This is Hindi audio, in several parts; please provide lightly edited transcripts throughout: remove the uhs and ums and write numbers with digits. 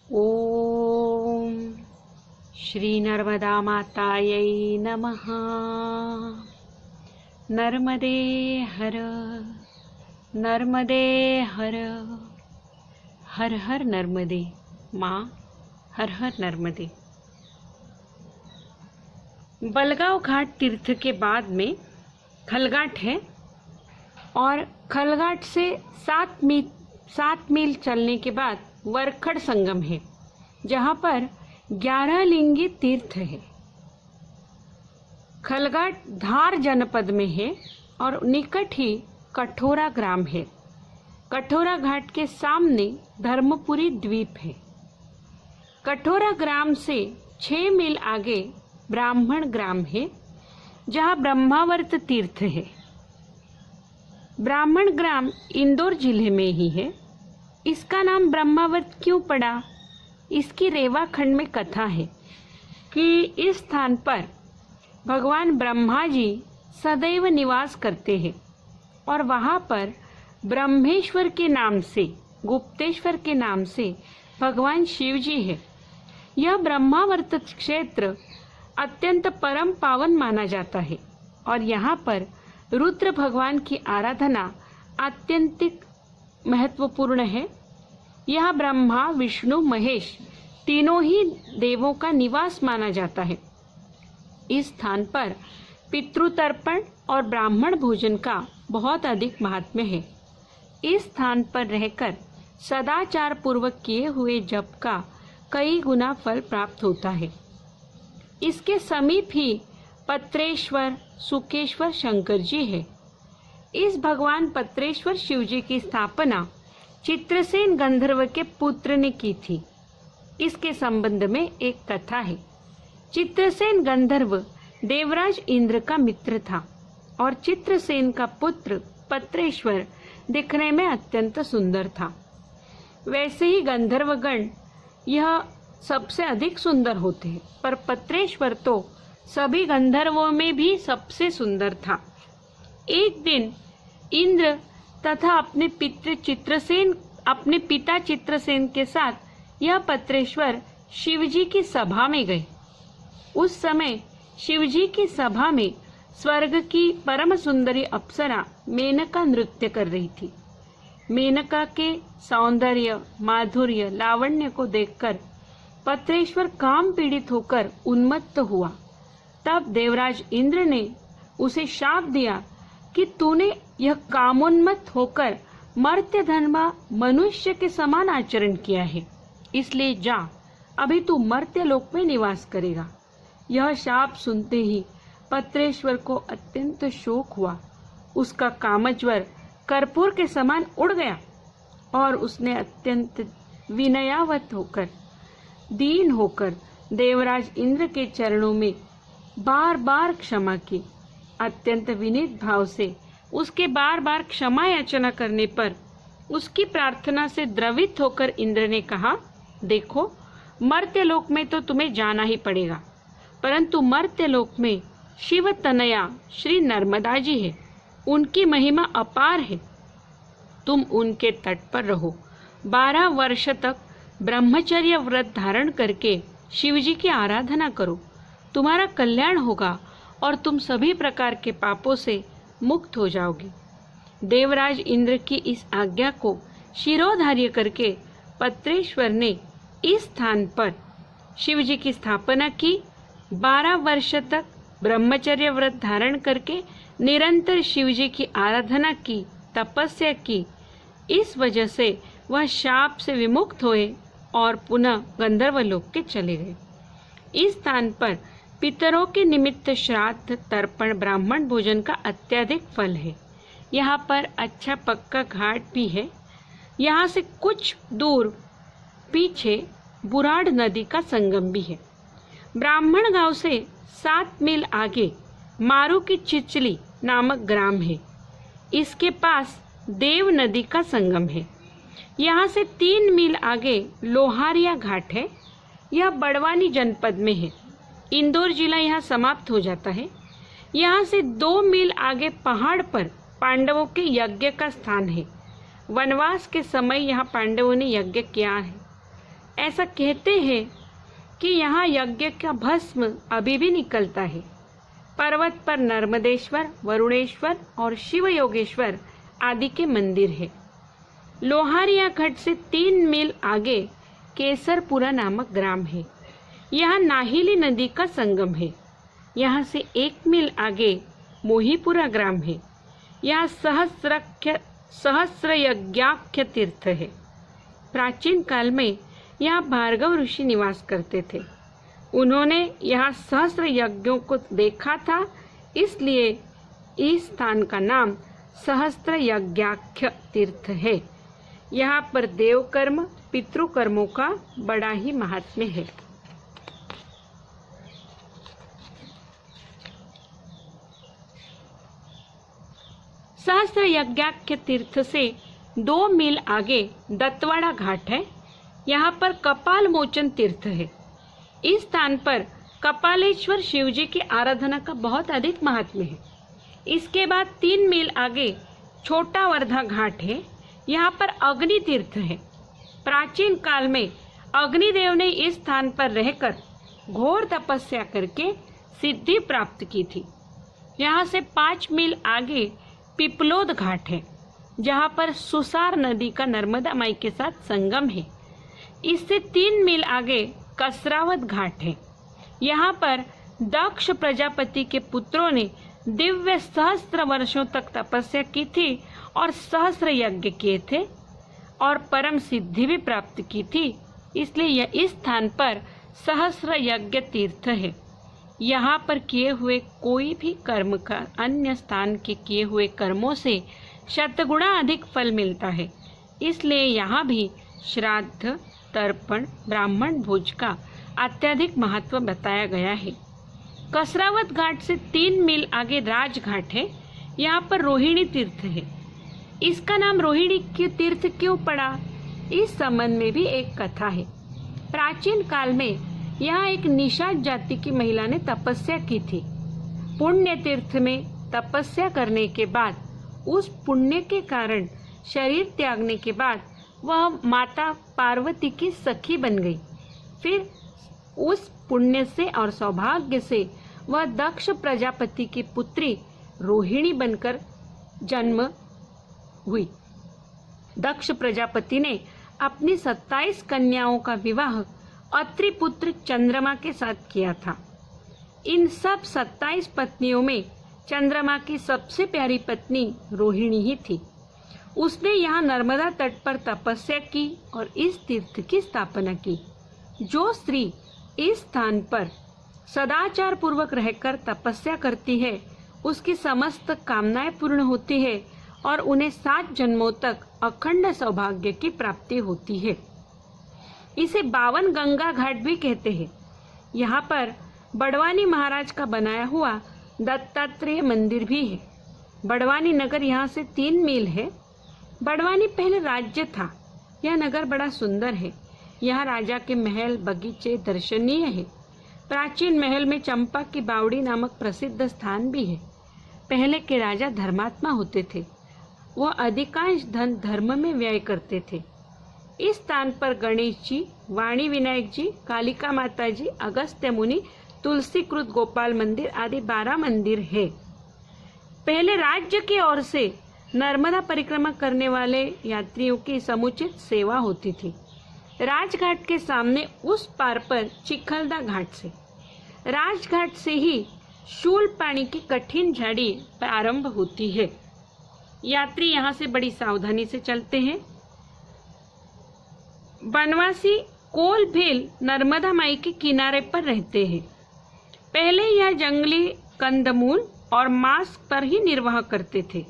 ओम श्री नर्मदा मातायै नमः। नर्मदे हर नर्मदे हर, हर हर नर्मदे माँ, हर हर नर्मदे। बलगांव घाट तीर्थ के बाद में खलघाट है और खलघाट से 7 मील चलने के बाद वरखड़ संगम है, जहाँ पर 11 लिंगी तीर्थ है। खलघाट धार जनपद में है और निकट ही कठोरा ग्राम है। कठोरा घाट के सामने धर्मपुरी द्वीप है। कठोरा ग्राम से 6 मील आगे ब्राह्मण ग्राम है, जहाँ ब्रह्मावर्त तीर्थ है। ब्राह्मण ग्राम इंदौर जिले में ही है। इसका नाम ब्रह्मावर्त क्यों पड़ा? इसकी रेवा खंड में कथा है कि इस स्थान पर भगवान ब्रह्मा जी सदैव निवास करते हैं और वहाँ पर ब्रह्मेश्वर के नाम से, गुप्तेश्वर के नाम से भगवान शिव जी है। यह ब्रह्मावर्त क्षेत्र अत्यंत परम पावन माना जाता है और यहाँ पर रुद्र भगवान की आराधना अत्यंतिक महत्वपूर्ण है। यह ब्रह्मा, विष्णु, महेश तीनों ही देवों का निवास माना जाता है। इस स्थान पर पितृतर्पण और ब्राह्मण भोजन का बहुत अधिक महात्म्य है। इस स्थान पर रहकर सदाचार पूर्वक किए हुए जप का कई गुना फल प्राप्त होता है। इसके समीप ही पत्रेश्वर सुकेश्वर शंकर जी है। इस भगवान पत्रेश्वर शिव जी की स्थापना चित्रसेन गंधर्व के पुत्र ने की थी। इसके संबंध में एक कथा है। चित्रसेन गंधर्व देवराज इंद्र का मित्र था और चित्रसेन का पुत्र पत्रेश्वर दिखने में अत्यंत सुंदर था। वैसे ही गंधर्वगण यह सबसे अधिक सुंदर होते हैं, पर पत्रेश्वर तो सभी गंधर्वों में भी सबसे सुंदर था। एक दिन इंद्र तथा अपने पिता चित्रसेन के साथ यह पत्रेश्वर शिवजी की सभा में गए। उस समय शिवजी की सभा में स्वर्ग की परम सुंदरी अप्सरा मेनका नृत्य कर रही थी। मेनका के सौंदर्य, माधुर्य, लावण्य को देखकर पत्रेश्वर काम पीड़ित होकर उन्मत्त हुआ। तब देवराज इंद्र ने उसे शाप दिया कि तूने यह कामोन्मत्त होकर मर्त्य धर्मा मनुष्य के समान आचरण किया है, इसलिए जा, अभी तू मर्त्य लोक में निवास करेगा। यह शाप सुनते ही पत्रेश्वर को अत्यंत शोक हुआ। उसका कामज्वर कर्पूर के समान उड़ गया और उसने अत्यंत विनयावत होकर, दीन होकर देवराज इंद्र के चरणों में बार बार क्षमा की। अत्यंत विनीत भाव से उसके बार बार क्षमा याचना करने पर उसकी प्रार्थना से द्रवित होकर इंद्र ने कहा, देखो, मर्त्यलोक में तो तुम्हें जाना ही पड़ेगा, परंतु मर्त्यलोक में शिव तनया श्री नर्मदा जी है। उनकी महिमा अपार है। तुम उनके तट पर रहो। 12 वर्ष तक ब्रह्मचर्य व्रत धारण करके शिव जी की आराधना करो। तुम्हारा कल्याण होगा और तुम सभी प्रकार के पापों से मुक्त हो जाओगे। देवराज इंद्र की इस आज्ञा को शिरोधार्य करके पत्रेश्वर ने इस स्थान पर शिव जी की स्थापना की। 12 वर्ष तक ब्रह्मचर्य व्रत धारण करके निरंतर शिव जी की आराधना की, तपस्या की। इस वजह से वह शाप से विमुक्त हुए और पुनः गंधर्वलोक के चले गए। इस स्थान पर पितरों के निमित्त श्राद्ध, तर्पण, ब्राह्मण भोजन का अत्यधिक फल है। यहाँ पर अच्छा पक्का घाट भी है। यहाँ से कुछ दूर पीछे बुराड़ नदी का संगम भी है। ब्राह्मण गांव से 7 मील आगे मारू की चिचली नामक ग्राम है। इसके पास देव नदी का संगम है। यहाँ से 3 मील आगे लोहारिया घाट है। यह बड़वानी जनपद में है। इंदौर जिला यहाँ समाप्त हो जाता है। यहाँ से 2 मील आगे पहाड़ पर पांडवों के यज्ञ का स्थान है। वनवास के समय यहाँ पांडवों ने यज्ञ किया है। ऐसा कहते हैं कि यहाँ यज्ञ का भस्म अभी भी निकलता है। पर्वत पर नर्मदेश्वर, वरुणेश्वर और शिव योगेश्वर आदि के मंदिर है। लोहारिया घाट से 3 मील आगे केसरपुरा नामक ग्राम है। यहाँ नाहिली नदी का संगम है। यहाँ से 1 मील आगे मोहीपुरा ग्राम है। यहाँ सहस्र यज्ञाख्य तीर्थ है। प्राचीन काल में यहाँ भार्गव ऋषि निवास करते थे। उन्होंने यहाँ सहस्र यज्ञों को देखा था, इसलिए इस स्थान का नाम सहस्र यज्ञाख्य तीर्थ है। यहाँ पर देवकर्म, पितृकर्मों का बड़ा ही महात्म्य है। सहस्र यज्ञाख्य तीर्थ से 2 मील आगे दत्तवाड़ा घाट है। यहाँ पर कपाल मोचन तीर्थ है। इस स्थान पर कपालेश्वर शिवजी की आराधना का बहुत अधिक महात्म्य है। इसके बाद 3 मील आगे छोटा वर्धा घाट है। यहाँ पर अग्नि तीर्थ है। प्राचीन काल में अग्निदेव ने इस स्थान पर रहकर घोर तपस्या करके सिद्धि प्राप्त की थी। यहाँ से 5 मील आगे पिपलोद घाट है, जहाँ पर सुसार नदी का नर्मदा माई के साथ संगम है। इससे 3 मील आगे कसरावत घाट है। यहाँ पर दक्ष प्रजापति के पुत्रों ने दिव्य सहस्त्र वर्षों तक तपस्या की थी और सहस्त्र यज्ञ किए थे और परम सिद्धि भी प्राप्त की थी, इसलिए यह इस स्थान पर सहस्र यज्ञ तीर्थ है। यहाँ पर किए हुए कोई भी कर्म का अन्य स्थान के किए हुए कर्मों से शतगुणा अधिक फल मिलता है, इसलिए यहाँ भी श्राद्ध, तर्पण, ब्राह्मण भोज का अत्यधिक महत्व बताया गया है। कसरावत घाट से 3 मील आगे राजघाट है। यहाँ पर रोहिणी तीर्थ है। इसका नाम रोहिणी की तीर्थ क्यों पड़ा, इस संबंध में भी एक कथा है। प्राचीन काल में यहाँ एक निषाद जाति की महिला ने तपस्या की थी। पुण्य तीर्थ में तपस्या करने के बाद उस पुण्य के कारण शरीर त्यागने के बाद वह माता पार्वती की सखी बन गई। फिर उस पुण्य से और सौभाग्य से वह दक्ष प्रजापति की पुत्री रोहिणी बनकर जन्म हुई। दक्ष प्रजापति ने अपनी 27 कन्याओं का विवाह अत्रि पुत्र चंद्रमा के साथ किया था। इन सब 27 पत्नियों में चंद्रमा की सबसे प्यारी पत्नी रोहिणी ही थी। उसने यहाँ नर्मदा तट पर तपस्या की और इस तीर्थ की स्थापना की। जो स्त्री इस स्थान पर सदाचार पूर्वक रहकर तपस्या करती है, उसकी समस्त कामनाएं पूर्ण होती है और उन्हें 7 जन्मों तक अखंड सौभाग्य की प्राप्ति होती है। इसे 52 गंगा घाट भी कहते हैं। यहाँ पर बड़वानी महाराज का बनाया हुआ दत्तात्रेय मंदिर भी है। बड़वानी नगर यहाँ से 3 मील है। बड़वानी पहले राज्य था। यह नगर बड़ा सुंदर है। यहाँ राजा के महल, बगीचे दर्शनीय है। प्राचीन महल में चंपा की बावड़ी नामक प्रसिद्ध स्थान भी है। पहले के राजा धर्मात्मा होते थे। वह अधिकांश धन धर्म में व्यय करते थे। इस स्थान पर गणेश जी, वाणी विनायक जी, कालिका माता जी, अगस्त्य मुनि, तुलसीकृत गोपाल मंदिर आदि 12 मंदिर है। पहले राज्य की ओर से नर्मदा परिक्रमा करने वाले यात्रियों की समुचित सेवा होती थी। राजघाट के सामने उस पार पर चिखलदा घाट से, राजघाट से ही शूल पानी की कठिन झाड़ी प्रारंभ होती है। यात्री यहाँ से बड़ी सावधानी से चलते हैं। बनवासी कोल भेल नर्मदा माई के किनारे पर रहते हैं। पहले यह जंगली कंदमूल और मांस पर ही निर्वाह करते थे,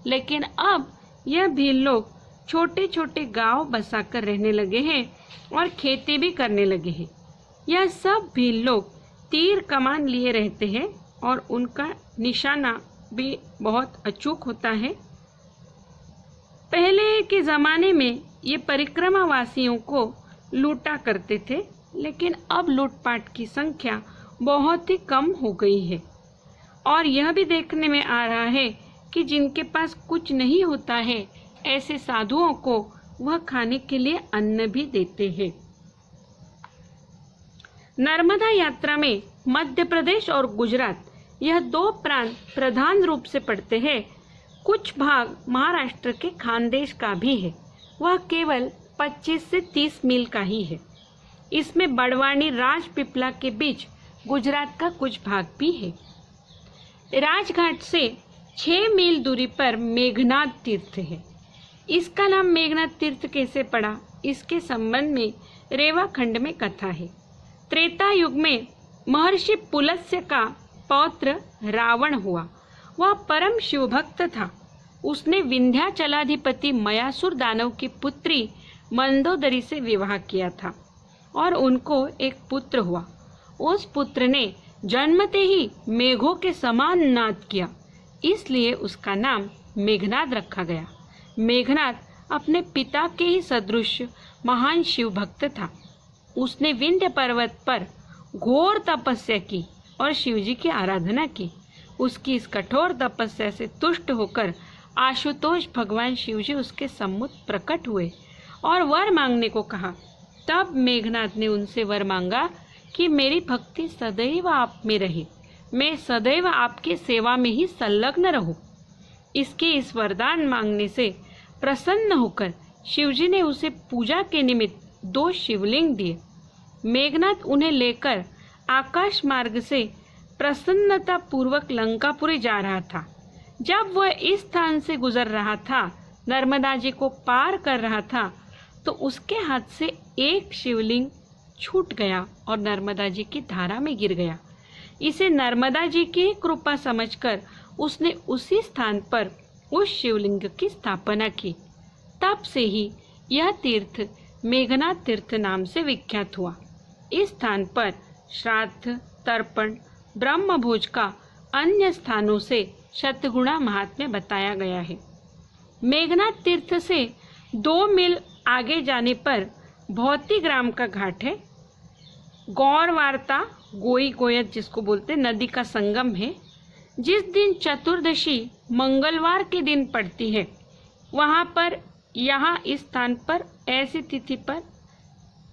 लेकिन अब यह भील लोग छोटे छोटे गांव बसाकर रहने लगे हैं और खेती भी करने लगे हैं। यह सब भील लोग तीर कमान लिए रहते हैं और उनका निशाना भी बहुत अचूक होता है। पहले के ज़माने में ये परिक्रमा वासियों को लूटा करते थे, लेकिन अब लूटपाट की संख्या बहुत ही कम हो गई है। और यह भी देखने में आ रहा है कि जिनके पास कुछ नहीं होता है, ऐसे साधुओं को वह खाने के लिए अन्न भी देते हैं। नर्मदा यात्रा में मध्य प्रदेश और गुजरात, यह दो प्रांत प्रधान रूप से पड़ते हैं। कुछ भाग महाराष्ट्र के खानदेश का भी है, वह केवल 25 से 30 मील का ही है। इसमें बड़वानी राजपीपला के बीच गुजरात का कुछ भाग भी है। राजघाट से 6 मील दूरी पर मेघनाद तीर्थ है। इसका नाम मेघनाद तीर्थ कैसे पड़ा, इसके संबंध में रेवा खंड में कथा है। त्रेता युग में महर्षि पुलस्त्य का पौत्र रावण हुआ। वह परम शिव भक्त था। उसने विंध्याचलाधिपति मयासुर दानव की पुत्री मंदोदरी से विवाह किया था और उनको एक पुत्र हुआ। उस पुत्र ने जन्मते ही मेघों के समान नाद किया, इसलिए उसका नाम मेघनाद रखा गया। मेघनाद अपने पिता के ही सदृश महान शिव भक्त था। उसने विंध्य पर्वत पर घोर तपस्या की और शिवजी की आराधना की। उसकी इस कठोर तपस्या से तुष्ट होकर आशुतोष भगवान शिवजी उसके सम्मुख प्रकट हुए और वर मांगने को कहा। तब मेघनाद ने उनसे वर मांगा कि मेरी भक्ति सदैव आप में रहे, मैं सदैव आपकी सेवा में ही संलग्न रहूं। इसके इस वरदान मांगने से प्रसन्न होकर शिवजी ने उसे पूजा के निमित्त 2 शिवलिंग दिए। मेघनाद उन्हें लेकर आकाश मार्ग से प्रसन्नता पूर्वक लंकापुरी जा रहा था। जब वह इस स्थान से गुजर रहा था, नर्मदा जी को पार कर रहा था, तो उसके हाथ से एक शिवलिंग छूट गया और नर्मदा जी की धारा में गिर गया। इसे नर्मदा जी की कृपा समझकर उसने उसी स्थान पर उस शिवलिंग की स्थापना की। तब से ही यह तीर्थ मेघनाद तीर्थ नाम से विख्यात हुआ। इस स्थान पर श्राद्ध, तर्पण, ब्रह्मभोज का अन्य स्थानों से शतगुणा महात्म्य बताया गया है। मेघनाद तीर्थ से 2 मील आगे जाने पर भौती ग्राम का घाट है। गौरवार्ता, गोई गोयत जिसको बोलते, नदी का संगम है। जिस दिन चतुर्दशी मंगलवार के दिन पड़ती है, वहाँ पर यहाँ इस स्थान पर ऐसी तिथि पर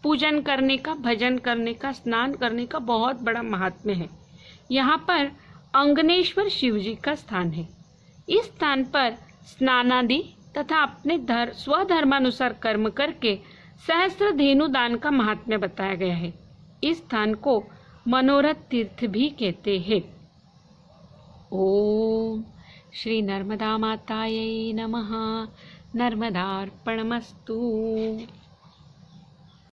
पूजन करने का, भजन करने का, स्नान करने का बहुत बड़ा महात्म्य है। यहाँ पर अंगनेश्वर शिवजी का स्थान है। इस स्थान पर स्नानादि तथा अपने स्वधर्मानुसार कर्म करके सहस्त्र धेनु दान का महात्म्य बताया गया है। इस स्थान को मनोरथ तीर्थ भी कहते हैं। ओम श्री नर्मदा मातायै नमः। नर्मदार्पणमस्तु।